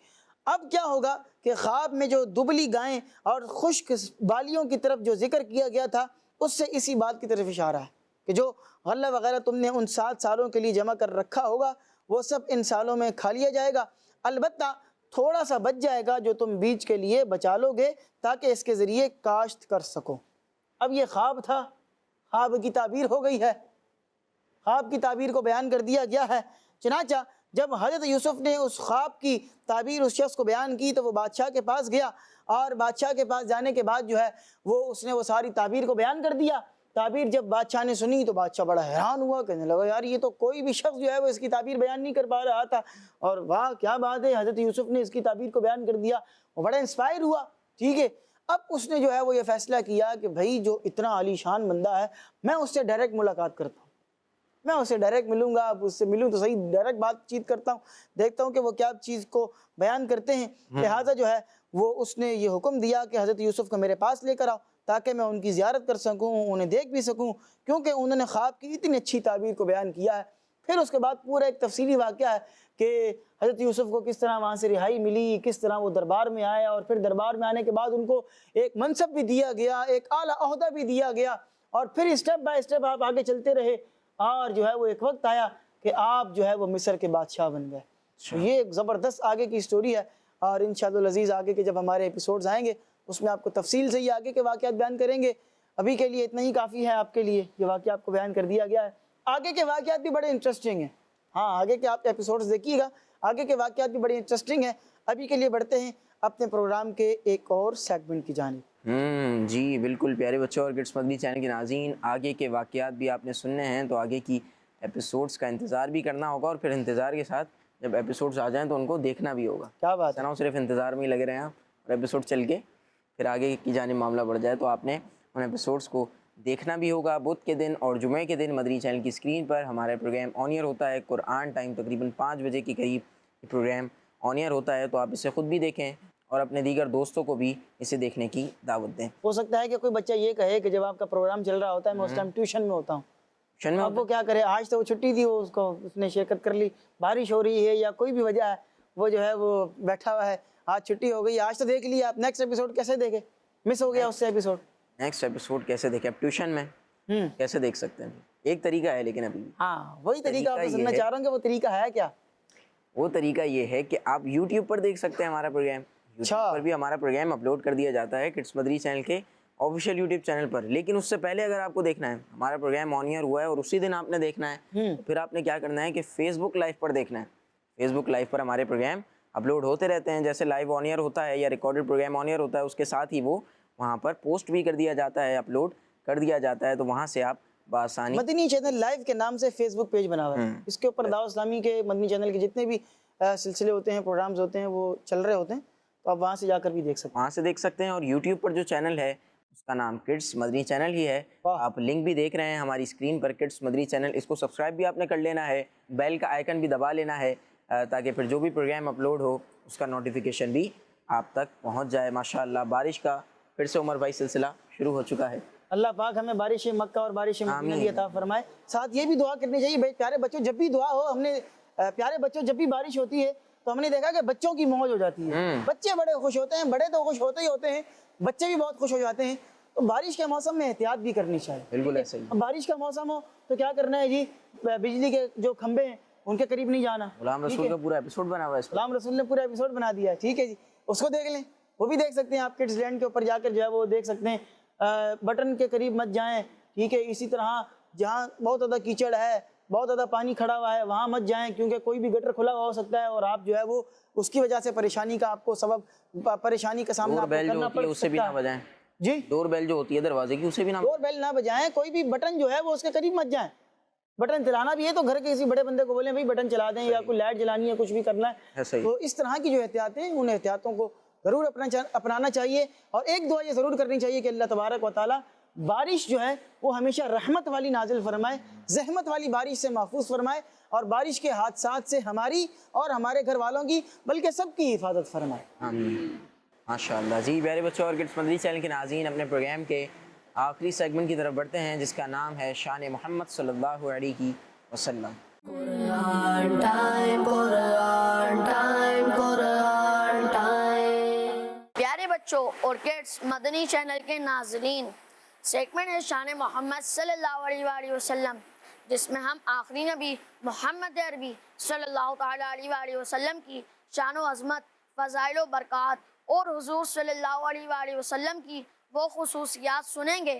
اب کیا ہوگا کہ خواب میں جو دبلی گائیں اور خشک بالیوں کی طرف جو ذکر کیا گیا تھا اس سے اسی بات کی طرف اشارہ ہے کہ جو غلہ وغیرہ تم نے ان 7 سالوں کے لیے جمع کر رکھا ہوگا وہ سب ان سالوں میں کھا لیا جائے گا، البتہ تھوڑا سا بچ جائے گا جو تم بیج کے لیے بچا لو گے تاکہ اس کے ذریعے کاشت کر سکو۔ اب یہ خواب تھا، خواب کی تعبیر ہو گئی ہے، خواب کی تعبیر کو بیان کر دیا گیا ہے۔ چنانچہ جب حضرت یوسف نے اس خواب کی تعبیر اس شخص کو بیان کی تو وہ بادشاہ کے پاس گیا، اور بادشاہ کے پاس جانے کے بعد جو ہے اس نے وہ ساری تعبیر کو بیان کر دیا۔ تعبیر جب بادشاہ نے سنی تو بادشاہ بڑا حیران ہوا، کہنے لگا یار یہ تو کوئی بھی شخص جو ہے وہ اس کی تعبیر بیان نہیں کر پا رہا تھا، اور واہ کیا بات ہے، حضرت یوسف نے اس کی تعبیر کو بیان کر دیا۔ وہ بڑا انسپائر ہوا، ٹھیک ہے۔ اب اس نے جو ہے وہ یہ فیصلہ کیا کہ بھائی جو اتنا عالی شان بندہ ہے میں اس سے ڈائریکٹ ملاقات کرتا ہوں، میں اسے ڈائریکٹ ملوں گا، اب اس سے ملوں تو صحیح، ڈائریکٹ بات چیت کرتا ہوں، دیکھتا ہوں کہ وہ کیا چیز کو بیان کرتے ہیں۔ لہٰذا جو ہے وہ اس نے یہ حکم دیا کہ حضرت یوسف کو میرے پاس لے کر آؤ تاکہ میں ان کی زیارت کر سکوں، انہیں دیکھ بھی سکوں، کیونکہ انہوں نے خواب کی اتنی اچھی تعبیر کو بیان کیا ہے۔ پھر اس کے بعد پورا ایک تفصیلی واقعہ ہے کہ حضرت یوسف کو کس طرح وہاں سے رہائی ملی، کس طرح وہ دربار میں آئے، اور پھر دربار میں آنے کے بعد ان کو ایک منصب بھی دیا گیا، ایک اعلیٰ عہدہ بھی دیا گیا، اور پھر اسٹیپ بائی اسٹیپ آپ آگے چلتے رہے، اور جو ہے وہ ایک وقت آیا کہ آپ جو ہے وہ مصر کے بادشاہ بن گئے۔ یہ ایک زبردست آگے کی سٹوری ہے، اور انشاءاللہ العزیز آگے کے جب ہمارے ایپیسوڈز آئیں گے اس میں آپ کو تفصیل سے یہ آگے کے واقعات بیان کریں گے۔ ابھی کے لیے اتنا ہی کافی ہے آپ کے لیے، یہ واقعہ آپ کو بیان کر دیا گیا ہے۔ آگے کے واقعات بھی بڑے انٹرسٹنگ ہیں، ہاں آگے کے آپ ایپیسوڈز دیکھیے گا، آگے کے واقعات بھی بڑے انٹرسٹنگ ہیں۔ ابھی کے لیے بڑھتے ہیں اپنے پروگرام کے ایک اور سیگمنٹ کی جانب۔ جی بالکل پیارے بچوں اور کڈس مدنی چینل کے ناظرین، آگے کے واقعات بھی آپ نے سننے ہیں تو آگے کی ایپیسوڈز کا انتظار بھی کرنا ہوگا، اور پھر انتظار کے ساتھ جب ایپیسوڈز آ جائیں تو ان کو دیکھنا بھی ہوگا۔ کیا بات ہے، نہ صرف انتظار میں ہی لگے رہے ہیں آپ، اور ایپیسوڈ چل کے پھر آگے کی جانب معاملہ بڑھ جائے تو آپ نے ان ایپیسوڈز کو دیکھنا بھی ہوگا۔ بدھ کے دن اور جمعے کے دن مدنی چینل کی اسکرین پر ہمارا پروگرام آن ایئر ہوتا ہے، قرآن ٹائم تقریباً 5 بجے کے قریب یہ پروگرام آن ایئر ہوتا ہے، تو آپ اسے خود بھی دیکھیں اور اپنے دیگر دوستوں کو بھی اسے دیکھنے کی دعوت دیں۔ ہو سکتا ہے کہ کوئی بچہ یہ کہے کہ جب آپ کا پروگرام چل رہا ہوتا ہے میں اس ٹائم ٹیوشن میں ہوتا ہوں، اب وہ کیا کرے، آج تو وہ چھٹی تھی، وہ اس نے شرکت کر لی، بارش ہو رہی ہے یا کوئی بھی وجہ ہے، وہ جو ہے وہ بیٹھا ہوا ہے، آج چھٹی ہو گئی، آج تو دیکھ لیا، آپ نیکسٹ ایپیسوڈ کیسے دیکھیں، مس ہو گیا اس سے ایپیسوڈ، نیکسٹ ایپیسوڈ کیسے دیکھیں، آپ ٹیوشن میں کیسے دیکھ سکتے ہیں؟ ایک طریقہ ہے لیکن ابھی ہاں وہی طریقہ آپ کو سننا چاہ رہا ہوں کہ وہ طریقہ ہے کیا؟ وہ طریقہ یہ ہے کہ آپ یوٹیوب پر دیکھ سکتے ہیں ہمارا پروگرام، یوٹیوب پر بھی ہمارا پروگرام اپلوڈ کر دیا جاتا ہے کڈس مدنی چینل کے آفیشیل یوٹیوب چینل پر، لیکن اس سے پہلے اگر آپ کو دیکھنا ہے ہمارا پروگرام آن ایئر ہوا ہے اور اسی دن آپ نے دیکھنا ہے، پھر آپ نے کیا کرنا ہے کہ فیس بک لائیو پر دیکھنا ہے۔ فیس بک لائیو پر ہمارے پروگرام اپلوڈ ہوتے رہتے ہیں، جیسے لائیو آن ایئر ہوتا ہے یا ریکارڈڈ پروگرام آن ایئر ہوتا ہے، اس کے ساتھ ہی وہ وہاں پر پوسٹ بھی کر دیا جاتا ہے، اپلوڈ کر دیا جاتا ہے، تو وہاں سے آپ بآسانی مدنی چینل لائیو کے نام سے فیس بک پیج بنا ہوا ہے، اس کے اوپر دعوت اسلامی کے مدنی چینل کے جتنے بھی سلسلے ہوتے ہیں، پروگرامز ہوتے ہیں، وہ چل رہے ہوتے ہیں، تو آپ وہاں سے جا کر بھی دیکھ سکتے ہیں۔ وہاں سے دیکھ سکتے ہیں۔ اور یوٹیوب پر جو چینل ہے اس کا نام کڈس مدنی چینل ہی ہے، آپ لنک بھی دیکھ رہے ہیں ہماری اسکرین پر، کڈس مدنی چینل، اس کو سبسکرائب بھی آپ نے کر لینا ہے، بیل کا آئیکن بھی دبا لینا ہے تاکہ پھر جو بھی پروگرام اپلوڈ ہو اس کا نوٹیفیکیشن بھی آپ تک پہنچ جائے۔ ماشاءاللہ بارش کا پھر سے عمر بھائی سلسلہ شروع ہو چکا ہے۔ اللہ پاک ہمیں بارش مکہ اور بارش مدینہ بھی عطا فرمائے۔ ساتھ یہ بھی دعا کرنی چاہیے پیارے بچوں، جب بھی دعا ہو، ہم نے پیارے بچوں جب بھی بارش ہوتی ہے تو ہم نے دیکھا کہ بچوں کی موج ہو جاتی ہے، بچے بڑے خوش ہوتے ہیں، بڑے تو خوش ہوتے ہی ہوتے ہیں، بچے بھی بہت خوش ہو جاتے ہیں۔ تو بارش کے موسم میں احتیاط بھی کرنی چاہیے۔ بالکل ایسے ہی۔ اب بارش کا موسم ہو تو کیا کرنا ہے جی، بجلی کے جو کھمبے ہیں ان کے قریب نہیں جانا۔ غلام رسول کا پورا ایپیسوڈ بنا ہوا ہے اس پر، غلام رسول نے پورا ایپیسوڈ بنا دیا ہے، ٹھیک ہے جی، اس کو دیکھ لیں، وہ بھی دیکھ سکتے ہیں آپ کڈس لینڈ کے اوپر جا کر جو ہے وہ دیکھ سکتے ہیں۔ بٹن کے قریب مت جائیں، ٹھیک ہے، اسی طرح جہاں بہت زیادہ کیچڑ ہے، بہت زیادہ پانی کھڑا ہوا ہے، وہاں مت جائیں، کیونکہ کوئی بھی گٹر کھلا ہوا ہو سکتا ہے اور آپ جو ہے وہ اس کی وجہ سے پریشانی کا آپ کو پریشانی کا سامنا ڈور بیل جو کرنا ہوتی ہے پڑ اس سے بھی نہ سکتا ہے۔ بجائیں، جی، ڈور بیل جو ہوتی ہے دروازے کی اسے بھی نہ ڈور بیل نہ بجائیں، کوئی بھی بٹن جو ہے وہ اس کے قریب مت جائیں۔ بٹن چلانا بھی ہے تو گھر کے کسی بڑے بندے کو بولیں بھائی بٹن چلا دیں، یا کوئی لائٹ جلانی ہے، کچھ بھی کرنا ہے، صحیح۔ تو اس طرح کی جو احتیاطیں ہیں ان احتیاطوں کو ضرور اپنانا چاہیے۔ اور ایک دعا یہ ضرور کرنی چاہیے کہ اللہ تبارک و تعالیٰ بارش جو ہے وہ ہمیشہ رحمت والی نازل فرمائے، زحمت والی بارش سے محفوظ فرمائے، اور بارش کے حادثات سے ہماری اور ہمارے گھر والوں کی بلکہ سب کی حفاظت فرمائے۔ آمین۔ ماشاءاللہ جی پیارے بچوں، اور کڈس مدنی چینل کے ناظرین، اپنے پروگرام کے آخری سیگمنٹ کی طرف بڑھتے ہیں جس کا نام ہے شان محمد صلی اللہ علیہ وسلم۔ پیارے بچوں اور کڈس مدنی چینل کے ناظرین، سیگمنٹ ہے شان محمد صلی اللہ علیہ وآلہ وسلم، جس میں ہم آخری نبی محمد عربی صلی اللہ تعالیٰ علیہ وآلہ وسلم کی شان و عظمت، فضائل و برکات اور حضور صلی اللہ علیہ وآلہ وسلم کی وہ خصوصیات سنیں گے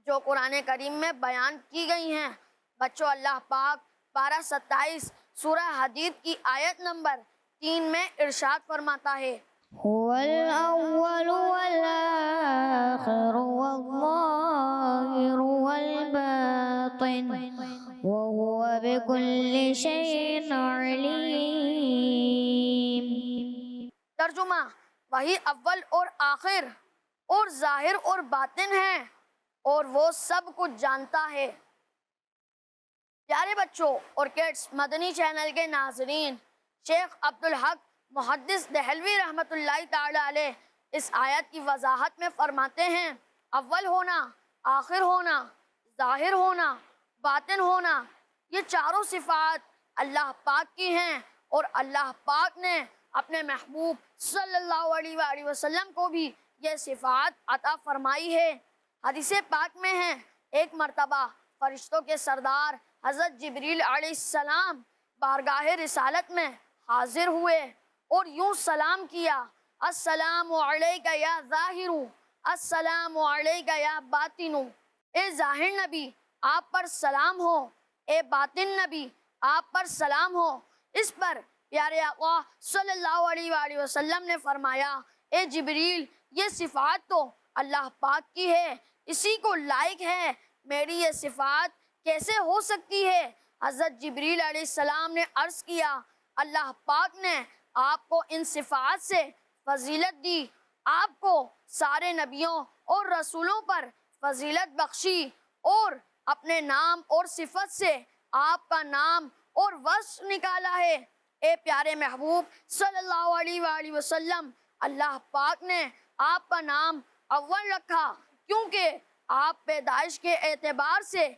جو قرآن کریم میں بیان کی گئی ہیں۔ بچوں، اللہ پاک پارہ 27 سورہ حدید کی آیت نمبر 3 میں ارشاد فرماتا ہے، هو الأول والآخر والظاهر والباطن وهو بكل شيء عليم۔ ترجمہ، وہی اول اور آخر اور ظاہر اور باطن ہے اور وہ سب کچھ جانتا ہے۔ پیارے بچوں اور کڈس مدنی چینل کے ناظرین، شیخ عبدالحق محدث دہلوی رحمۃ اللہ تعالی علیہ اس آیت کی وضاحت میں فرماتے ہیں، اول ہونا، آخر ہونا، ظاہر ہونا، باطن ہونا، یہ چاروں صفات اللہ پاک کی ہیں، اور اللہ پاک نے اپنے محبوب صلی اللہ علیہ وآلہ وسلم کو بھی یہ صفات عطا فرمائی ہے۔ حدیث پاک میں ہے، ایک مرتبہ فرشتوں کے سردار حضرت جبریل علیہ السلام بارگاہ رسالت میں حاضر ہوئے اور یوں سلام کیا، السلام علیکہ یا ظاہر، السلام علیکہ یا باطن۔ اے ظاہر نبی آپ پر سلام ہو، اے باطن نبی آپ پر سلام ہو۔ اس پر پیارے آقا صلی اللہ علیہ وآلہ وسلم نے فرمایا، اے جبریل یہ صفات تو اللہ پاک کی ہے، اسی کو لائق ہے، میری یہ صفات کیسے ہو سکتی ہے؟ حضرت جبریل علیہ السلام نے عرض کیا، اللہ پاک نے آپ کو ان صفات سے فضیلت دی، آپ کو سارے نبیوں اور رسولوں پر فضیلت بخشی، اور اپنے نام اور صفت سے آپ کا نام اور وصف نکالا ہے۔ اے پیارے محبوب صلی اللہ علیہ وآلہ وسلم، اللہ پاک نے آپ کا نام اول رکھا کیونکہ آپ پیدائش کے اعتبار سے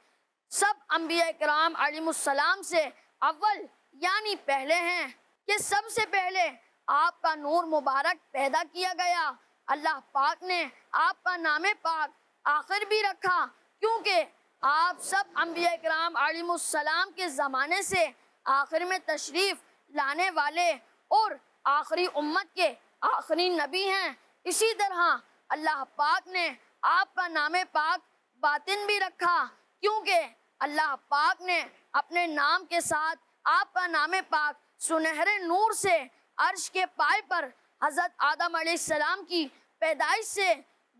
سب انبیاء کرام علیہ السلام سے اول یعنی پہلے ہیں، کہ سب سے پہلے آپ کا نور مبارک پیدا کیا گیا۔ اللہ پاک نے آپ کا نام پاک آخر بھی رکھا کیونکہ آپ سب انبیاء کرام علیہ السلام کے زمانے سے آخر میں تشریف لانے والے اور آخری امت کے آخری نبی ہیں۔ اسی طرح اللہ پاک نے آپ کا نام پاک باطن بھی رکھا کیونکہ اللہ پاک نے اپنے نام کے ساتھ آپ کا نام پاک سنہرے نور سے عرش کے پائے پر حضرت آدم علیہ السلام کی پیدائش سے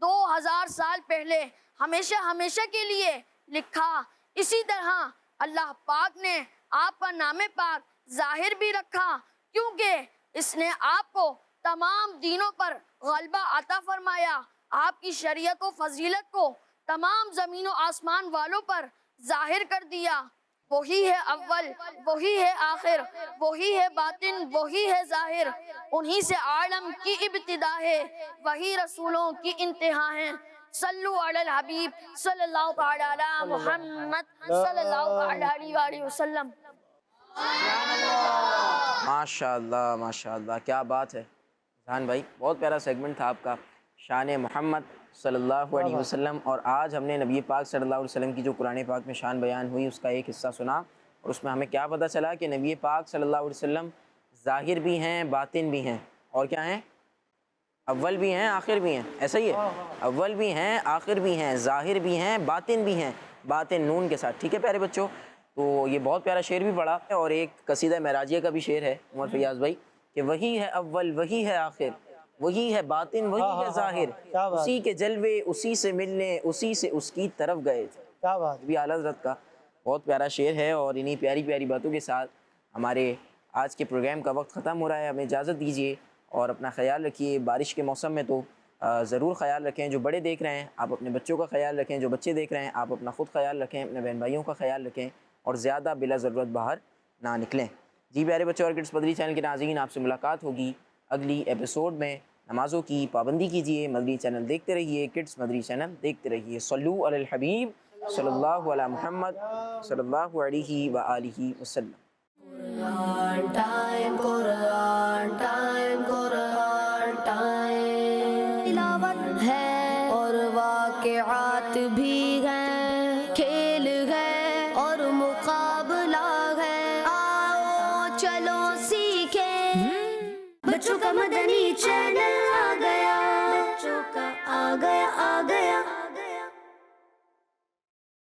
2000 سال پہلے ہمیشہ ہمیشہ کے لیے لکھا۔ اسی طرح اللہ پاک نے آپ کا نام پاک ظاہر بھی رکھا، کیونکہ اس نے آپ کو تمام دینوں پر غلبہ عطا فرمایا، آپ کی شریعت و فضیلت کو تمام زمین و آسمان والوں پر ظاہر کر دیا۔ وہی ہے اول، وہی ہے آخر، وہی ہے باطن، وہی ہے ظاہر، انہی سے عالم کی ابتدا ہے، وہی رسولوں کی انتہا ہے۔ صلو علی الحبیب صلی اللہ تعالی علی محمد صلی اللہ تعالی علیہ وآلہ وسلم۔ ماشاءاللہ ماشاءاللہ، کیا بات ہے ذہان بھائی، بہت پیارا سیگمنٹ تھا آپ کا، شان محمد صلی اللہ علیہ وسلم۔ اور آج ہم نے نبی پاک صلی اللہ علیہ وسلم کی جو قرآن پاک میں شان بیان ہوئی اس کا ایک حصہ سنا، اور اس میں ہمیں کیا پتہ چلا کہ نبی پاک صلی اللہ علیہ وسلم ظاہر بھی ہیں، باطن بھی ہیں، اور کیا ہیں؟ اول بھی ہیں، آخر بھی ہیں، ایسا ہی ہے، اول بھی ہیں، آخر بھی ہیں، ظاہر بھی ہیں، باطن بھی ہیں، باطن نون کے ساتھ، ٹھیک ہے پیارے بچوں؟ تو یہ بہت پیارا شعر بھی پڑھا، اور ایک قصیدہ معراجیہ کا بھی شعر ہے عمر فیاض بھائی، کہ وہی ہے اول، وہی ہے آخر، وہی ہے باطن، وہی ہے ظاہر، اسی کے جلوے اسی سے ملنے، اسی سے اس کی طرف گئے تھے۔ کیا بات یہ بھی اعلیٰ حضرت کا بہت پیارا شعر ہے، اور انہی پیاری پیاری باتوں کے ساتھ ہمارے آج کے پروگرام کا وقت ختم ہو رہا ہے۔ ہمیں اجازت دیجیے، اور اپنا خیال رکھیے، بارش کے موسم میں تو ضرور خیال رکھیں، جو بڑے دیکھ رہے ہیں آپ اپنے بچوں کا خیال رکھیں، جو بچے دیکھ رہے ہیں آپ اپنا خود خیال رکھیں، اپنے بہن بھائیوں کا خیال رکھیں، اور زیادہ بلا ضرورت باہر نہ نکلیں۔ جی پیارے بچوں اور کڈس مدنی چینل کے ناظرین، آپ سے ملاقات ہوگی اگلی ایپیسوڈ میں۔ نمازوں کی پابندی کیجیے، مدنی چینل دیکھتے رہیے، کڈس مدنی چینل دیکھتے رہیے۔ صلو علی الحبیب صلی اللہ علی محمد صلی اللہ علیہ وآلہ وسلم۔ قرآن ٹائم، قرآن ٹائم، قرآن ٹائم، تلاوت ہے اور واقعات بھی ہیں، کھیل ہے اور مقابلہ ہے، آؤ چلو سیکھیں، بچوں کا مدنی چینل آ گیا۔